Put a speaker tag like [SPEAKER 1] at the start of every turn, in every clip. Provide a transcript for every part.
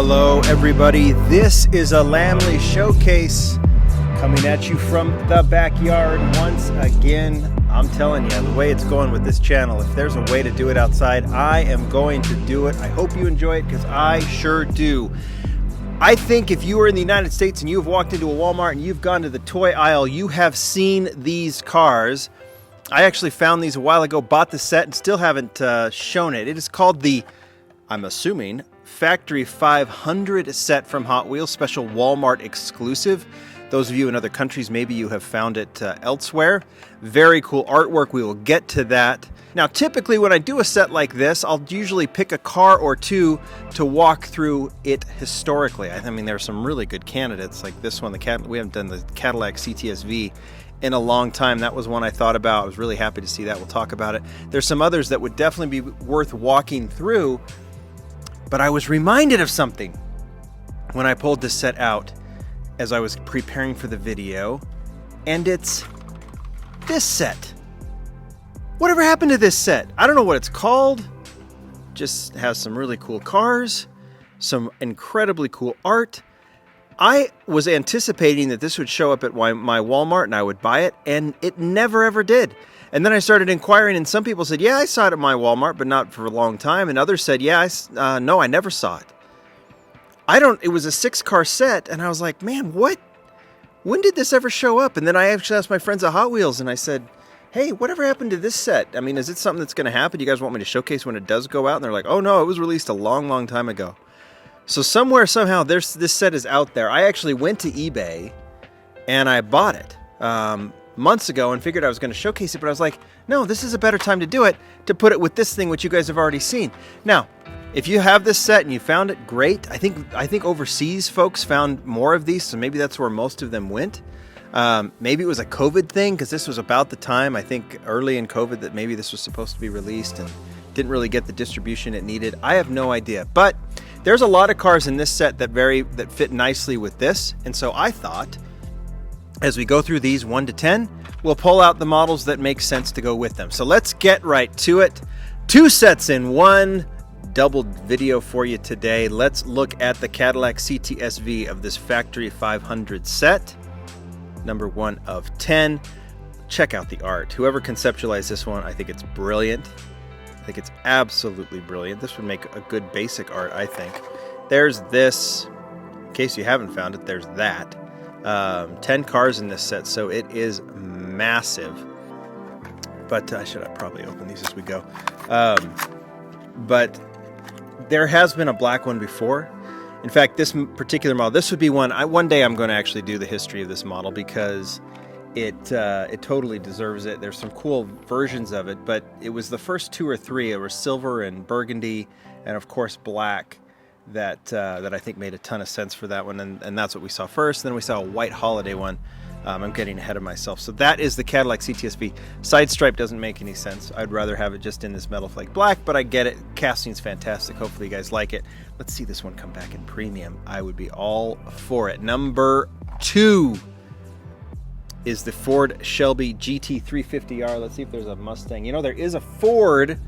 [SPEAKER 1] Hello everybody, this is a Lamley showcase coming at you from the backyard once again. I'm telling you, the way it's going with this channel, if there's a way to do it outside, I am going to do it. I hope you enjoy it because I sure do. I think if you are in the United States and you've walked into a Walmart and you've gone to the toy aisle, you have seen these cars. I actually found these a while ago, bought the set, and still haven't shown it. It is called the, I'm assuming, Factory 500 set from Hot Wheels, special Walmart exclusive. Those of you in other countries, maybe you have found it elsewhere. Very cool artwork. We will get to that. Now, typically when I do a set like this, I'll usually pick a car or two to walk through it historically. I mean, there are some really good candidates like this one. We haven't done the Cadillac CTSV in a long time. That was one I thought about. I was really happy to see that. We'll talk about it. There's some others that would definitely be worth walking through. But I was reminded of something when I pulled this set out as I was preparing for the video, and it's this set. Whatever happened to this set? I don't know what it's called. Just has some really cool cars, some incredibly cool art. I was anticipating that this would show up at my Walmart and I would buy it, and it never ever did. And then I started inquiring, and some people said, yeah, I saw it at my Walmart, but not for a long time. And others said, yeah, no, I never saw it. It was a 6-car set, and I was like, man, what? When did this ever show up? And then I actually asked my friends at Hot Wheels, and I said, hey, whatever happened to this set? I mean, is it something that's going to happen? You guys want me to showcase when it does go out? And they're like, oh, no, it was released a long, long time ago. So somewhere, somehow, this set is out there. I actually went to eBay, and I bought it months ago and figured I was going to showcase it, but I was like, no, this is a better time to do it, to put it with this thing, which you guys have already seen. Now, if you have this set and you found it, great. I think overseas folks found more of these, so maybe that's where most of them went. Maybe it was a COVID thing, because this was about the time, I think, early in COVID, that maybe this was supposed to be released and didn't really get the distribution it needed. I have no idea, but there's a lot of cars in this set that fit nicely with this, and so I thought, as we go through these 1 to 10, we'll pull out the models that make sense to go with them. So let's get right to it. 2 sets in one double video for you today. Let's look at the Cadillac CTSV of this Factory 500 set, number 1 of 10. Check out the art. Whoever conceptualized this one, I think it's brilliant. I think it's absolutely brilliant. This would make a good basic art, I think. There's this. In case you haven't found it, there's that. 10 cars in this set, so it is massive. But I should probably open these as we go. But there has been a black one before. In fact, this particular model, this would be one day I'm going to actually do the history of this model, because it totally deserves it. There's some cool versions of it, but it was the first 2 or 3. It was silver and burgundy, and of course black. That I think made a ton of sense for that one, and that's what we saw first. Then we saw a white holiday one. I'm getting ahead of myself. So that is the Cadillac CTSV. Side stripe doesn't make any sense. I'd rather have it just in this metal flake black, but I get it. Casting's fantastic. Hopefully you guys like it. Let's see this one come back in premium. I would be all for it. Number 2 is the Ford Shelby GT 350R. Let's see if there's a Mustang. You know, there is a Ford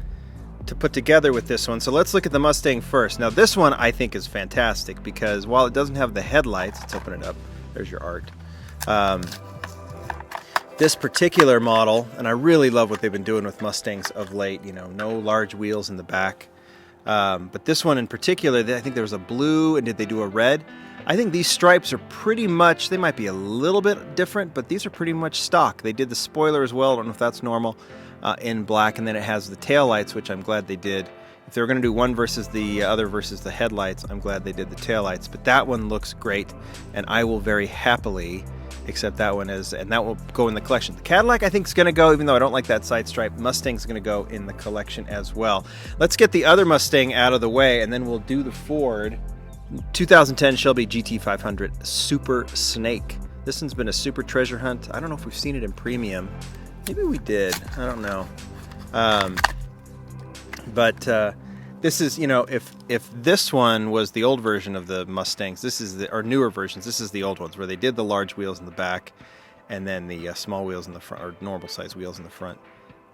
[SPEAKER 1] to put together with this one. So let's look at the Mustang first. Now this one I think is fantastic, because while it doesn't have the headlights, let's open it up. There's your art. This particular model, and I really love what they've been doing with Mustangs of late, you know, no large wheels in the back. But this one in particular, I think there was a blue, and did they do a red? I think these stripes are pretty much, they might be a little bit different, but these are pretty much stock. They did the spoiler as well. I don't know if that's normal. In black, and then it has the taillights, which I'm glad they did. If they were going to do one versus the other versus the headlights, I'm glad they did the taillights. But that one looks great, and I will very happily accept that one and that will go in the collection. The Cadillac I think is going to go, even though I don't like that side stripe. Mustang's going to go in the collection as well. Let's get the other Mustang out of the way, and then we'll do the Ford 2010 Shelby GT 500 Super Snake. This one's been a super treasure hunt. I don't know if we've seen it in premium. Maybe we did. I don't know. But this is, you know, if this one was the old version of the Mustangs, this is or newer versions, this is the old ones where they did the large wheels in the back and then the small wheels in the front, or normal size wheels in the front.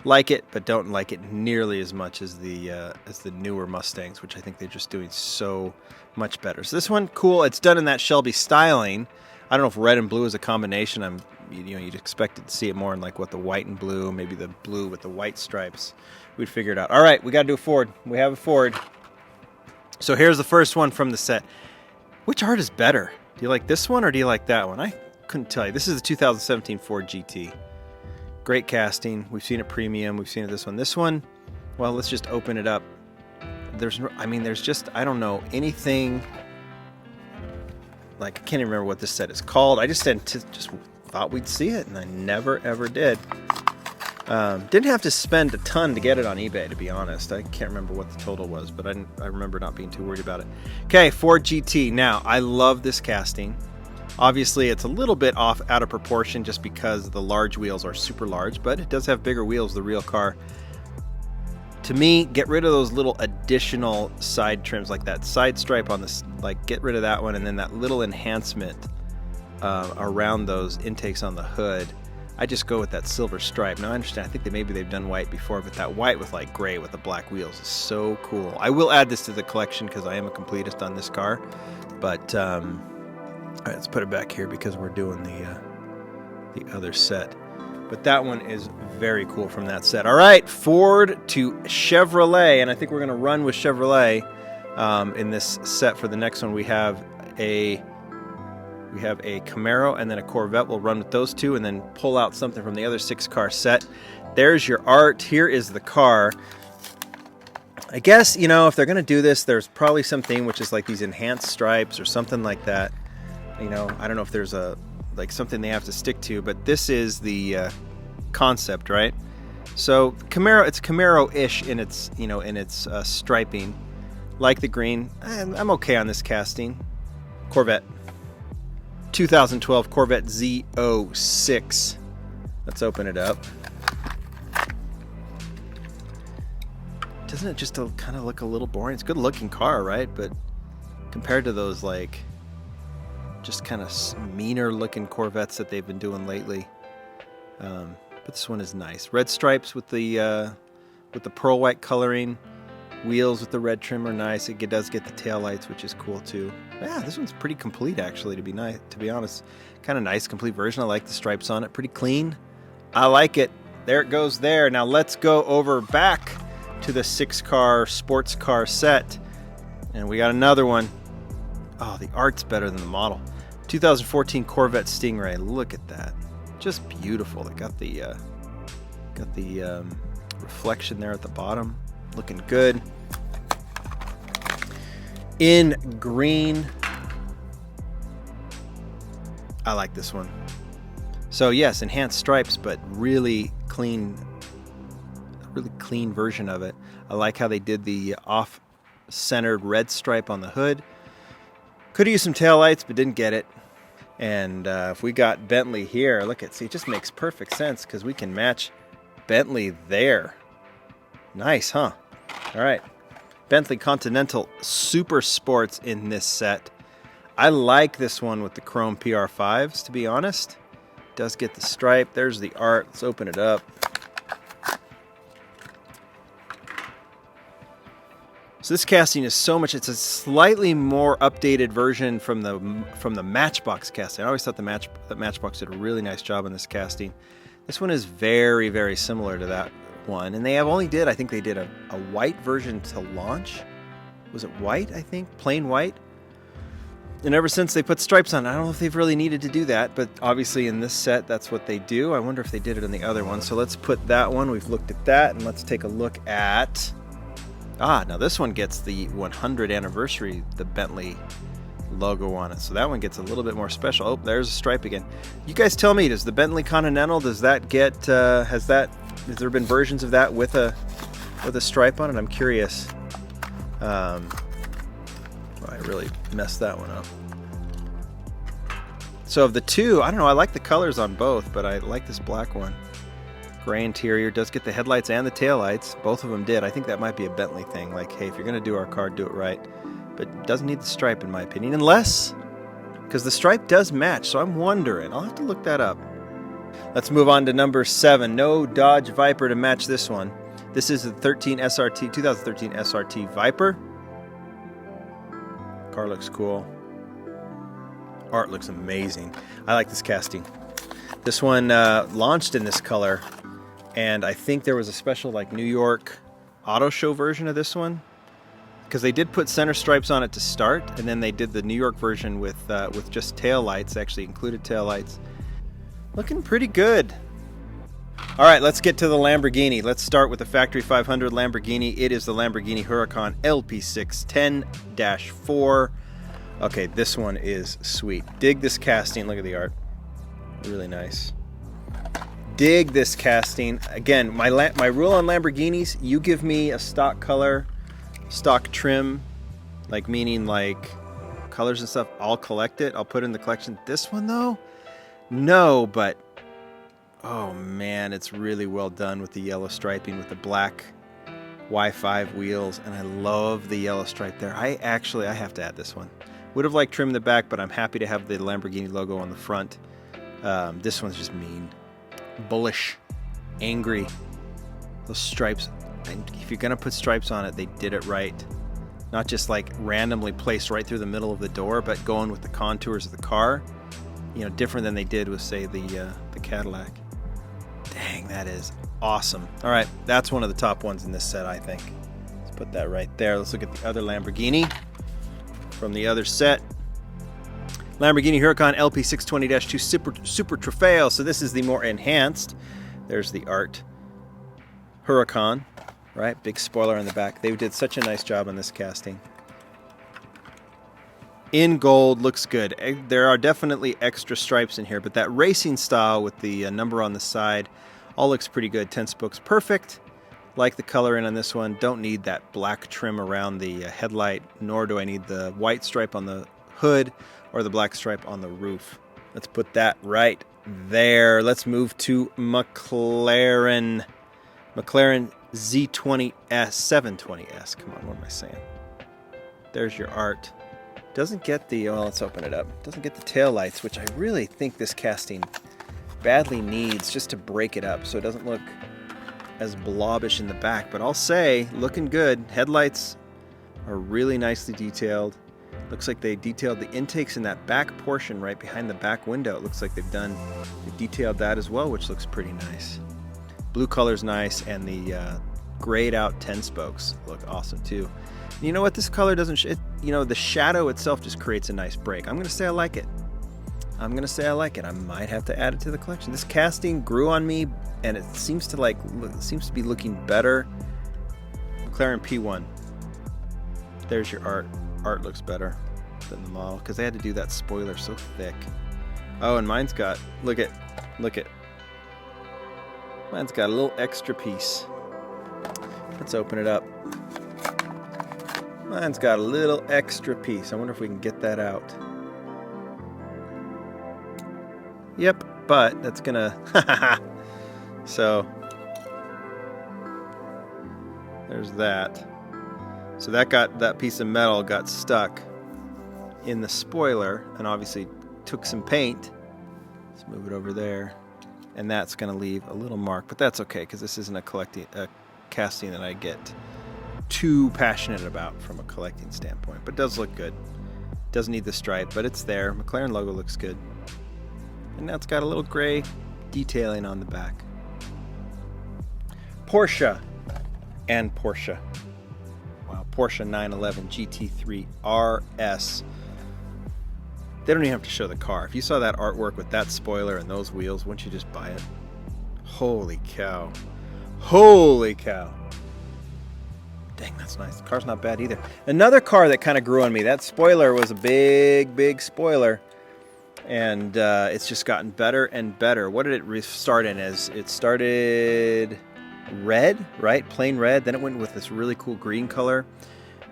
[SPEAKER 1] Like it, but don't like it nearly as much as the newer Mustangs, which I think they're just doing so much better. So this one, cool. It's done in that Shelby styling. I don't know if red and blue is a combination. You'd expect to see it more in like what the white and blue, maybe the blue with the white stripes. We'd figure it out. All right, we got to do a Ford. We have a Ford. So here's the first one from the set. Which art is better? Do you like this one or do you like that one? I couldn't tell you. This is the 2017 Ford GT. Great casting. We've seen it premium. We've seen it this one. This one, well, let's just open it up. There's just, I don't know, anything. Like, I can't even remember what this set is called. I just thought we'd see it, and I never, ever did. Didn't have to spend a ton to get it on eBay, to be honest. I can't remember what the total was, but I remember not being too worried about it. Okay, Ford GT. Now, I love this casting. Obviously, it's a little bit out of proportion just because the large wheels are super large, but it does have bigger wheels, the real car. To me, get rid of those little additional side trims, like that side stripe on this, like get rid of that one, and then that little enhancement around those intakes on the hood. I just go with that silver stripe. Now I understand, I think maybe they've done white before, but that white with like gray with the black wheels is so cool. I will add this to the collection because I am a completist on this car. But all right, let's put it back here because we're doing the other set. But that one is very cool from that set. All right, Ford to Chevrolet, and I think we're going to run with Chevrolet in this set. For the next one, we have a Camaro and then a Corvette. We'll run with those two and then pull out something from the other 6-car set. There's your art. Here is the car. I guess, if they're going to do this, there's probably something which is like these enhanced stripes or something like that. I don't know if there's something they have to stick to, but this is the concept, right? So Camaro, it's Camaro-ish in its, in its striping, like the green. I'm okay on this casting. Corvette. 2012 Corvette Z06. Let's open it up. Doesn't it just kind of look a little boring? It's a good looking car, right? But compared to those like just kind of meaner looking Corvettes that they've been doing lately, but this one is nice. Red stripes with the pearl white coloring. Wheels with the red trim are nice. It does get the taillights, which is cool too. Yeah, this one's pretty complete actually, to be honest. Kind of nice, complete version. I like the stripes on it. Pretty clean. I like it. There it goes there. Now let's go over back to the 6-car sports car set. And we got another one. Oh, the art's better than the model. 2014 Corvette Stingray. Look at that. Just beautiful. They got the reflection there at the bottom. Looking good. In green. I like this one. So yes, enhanced stripes, but really clean version of it. I like how they did the off-centered red stripe on the hood. Could have used some taillights, but didn't get it. And if we got Bentley here, see, it just makes perfect sense because we can match Bentley there. Nice, huh? All right. Bentley Continental Super Sports in this set. I like this one with the chrome PR5s, to be honest. Does get the stripe. There's the art. Let's open it up. So this casting is so much. It's a slightly more updated version from the Matchbox casting. I always thought the Matchbox did a really nice job on this casting. This one is very, very similar to that one, and I think they did a white version to launch. Was it white? I think plain white. And ever since they put stripes on, I don't know if they've really needed to do that, but obviously in this set that's what they do. I wonder if they did it in the other one. So let's put that one. We've looked at that, and let's take a look at now this one gets the 100th anniversary, the Bentley logo on it. So that one gets a little bit more special. Oh, there's a stripe again. You guys tell me, does the Bentley Continental, does that get has there been versions of that with a stripe on it? I'm curious. I really messed that one up. So of the two, I don't know, I like the colors on both, but I like this black one. Gray interior, does get the headlights and the taillights. Both of them did. I think that might be a Bentley thing. Like, hey, if you're going to do our car, do it right. But it doesn't need the stripe in my opinion, unless, because the stripe does match. So I'm wondering, I'll have to look that up. Let's move on to number 7. No Dodge Viper to match this one. This is the 2013 SRT Viper. Car looks cool. Art looks amazing. I like this casting. This one launched in this color, and I think there was a special like New York Auto Show version of this one, because they did put center stripes on it to start, and then they did the New York version with just tail lights. Actually included tail lights. Looking pretty good. All right, let's get to the Lamborghini. Let's start with the Factory 500 Lamborghini. It is the Lamborghini Huracan LP6 10-4. Okay, this one is sweet. Dig this casting. Look at the art. Really nice. Dig this casting. Again, my rule on Lamborghinis, you give me a stock color, stock trim, like meaning like colors and stuff, I'll collect it. I'll put it in the collection. This one though, no, but oh man, it's really well done with the yellow striping with the black Y5 wheels, and I love the yellow stripe there. I have to add this one. Would have liked trim in the back, but I'm happy to have the Lamborghini logo on the front. This one's just mean, bullish, angry. Those stripes, if you're gonna put stripes on it, they did it right. Not just like randomly placed right through the middle of the door, but going with the contours of the car. You know, different than they did with, say, the Cadillac. Dang, that is awesome. All right, that's one of the top ones in this set, I think. Let's put that right there. Let's look at the other Lamborghini from the other set. Lamborghini Huracan LP620-2 Super Trofeo. So this is the more enhanced. There's the art. Huracan, right? Big spoiler on the back. They did such a nice job on this casting. In gold, looks good. There are definitely extra stripes in here, but that racing style with the number on the side all looks pretty good. 10 spokes, perfect. Like the coloring on this one. Don't need that black trim around the headlight, nor do I need the white stripe on the hood or the black stripe on the roof. Let's put that right there. Let's move to McLaren. McLaren Z20S, 720S. Come on, what am I saying? There's your art. Doesn't get the, well, let's open it up. Doesn't get the tail lights, which I really think this casting badly needs just to break it up so it doesn't look as blobbish in the back. But I'll say, looking good. Headlights are really nicely detailed. Looks like they detailed the intakes in that back portion right behind the back window. It looks like they've detailed that as well, which looks pretty nice. Blue color's nice, and the grayed out 10 spokes look awesome too. You know what? This color doesn't, the shadow itself just creates a nice break. I'm going to say I like it. I might have to add it to the collection. This casting grew on me, and it seems to be looking better. McLaren P1. There's your art. Art looks better than the model because they had to do that spoiler so thick. Oh, and mine's got, look at. Mine's got a little extra piece. Let's open it up. Mine's got a little extra piece. I wonder if we can get that out. Yep, but that's gonna... So, there's that. So that piece of metal got stuck in the spoiler and obviously took some paint. Let's move it over there. And that's gonna leave a little mark, but that's okay because this isn't a casting that I get too passionate about from a collecting standpoint, but it does look good. Doesn't need the stripe, but it's there. McLaren logo looks good, and now it's got a little gray detailing on the back. Porsche and Porsche. Wow, Porsche 911 GT3 RS. They don't even have to show the car. If you saw that artwork with that spoiler and those wheels, wouldn't you just buy it? Holy cow. Holy cow. Dang, that's nice. The car's not bad either. Another car that kind of grew on me. That spoiler was a big spoiler. And it's just gotten better and better. What did it start in as? It started red, right? Plain red. Then it went with this really cool green color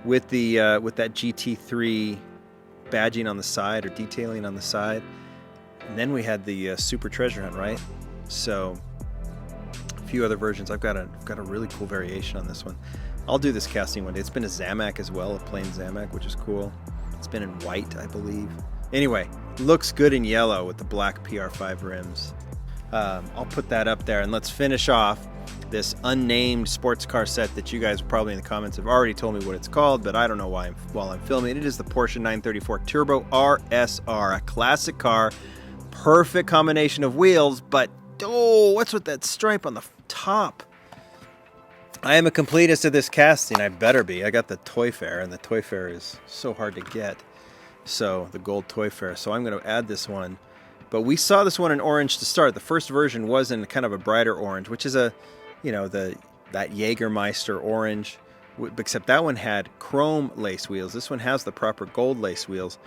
[SPEAKER 1] with the with that GT3 badging on the side or detailing on the side. And then we had the Super Treasure Hunt, right? So a few other versions. I've got a really cool variation on this one. I'll do this casting one day. It's been a Zamac as well, a plain Zamac, which is cool. It's been in white, I believe. Anyway, looks good in yellow with the black PR5 rims. I'll put that up there, and let's finish off this unnamed sports car set that you guys probably in the comments have already told me what it's called, but I don't know why while I'm filming. It is the Porsche 934 Turbo RSR, a classic car, perfect combination of wheels, but oh, what's with that stripe on the top? I am a completist of this casting. I better be. I got the Toy Fair, and the Toy Fair is so hard to get. So the gold Toy Fair. So I'm going to add this one. But we saw this one in orange to start. The first version was in kind of a brighter orange, which is a, you know, that Jägermeister orange. Except that one had chrome lace wheels. This one has the proper gold lace wheels.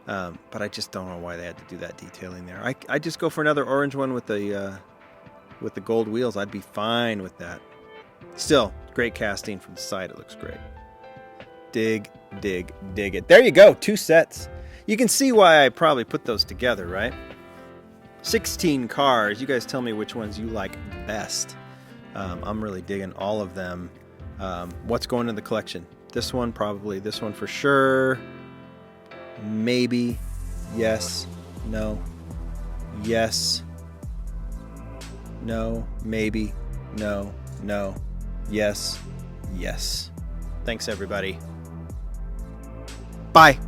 [SPEAKER 1] But I just don't know why they had to do that detailing there. I just go for another orange one with the gold wheels. I'd be fine with that. Still, great casting from the side. It looks great. Dig it. There you go. 2 sets. You can see why I probably put those together, right? 16 cars. You guys tell me which ones you like best. I'm really digging all of them. What's going in the collection? This one, probably. This one for sure. Maybe. Yes. No. Yes. No. Maybe. No. No. Yes. Yes. Thanks, everybody. Bye.